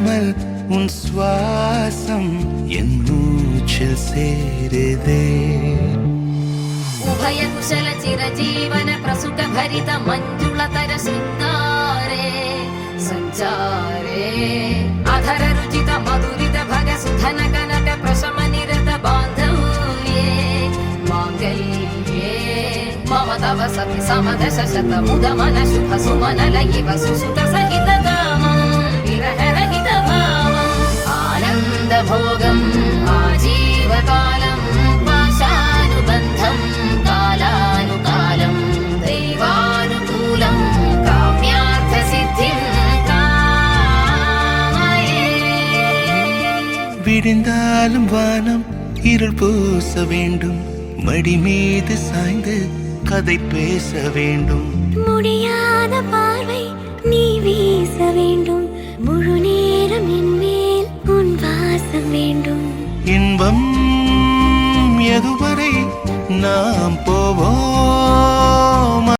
இல்லாமல் உன் சுவாசம் என் மூச்சில் சேருதே. उभय कुशल चिरजीवन प्रसुख भरित मञ्जुलतर शृङ्गारे सञ्चारे अधर रुचित मधुरित भग सुधन कनक प्रशम निरत बान्धव्ये माङ्गल्ये मम तव सति समदश शत मुदमन शुभ सुमन लयिव सुसुत सहित कामं विरह रहित भावम् आनन्द भोगम् आजीवकालं पाशानुबन्धम् कालानुकालं दैवानुकूलं काम्यार्थ सिद्धिं कामये. விடிந்தாலும் வானம் இருள் பூச வேண்டும், மடி மீது சாய்ந்து கதை பேச வேண்டும். முடியாத பார்வை நீ வீச வேண்டும், முழு நேரம் என் மேல் உன் வாசம் வேண்டும். இன்பம் எதுவரை நாம் போவோம்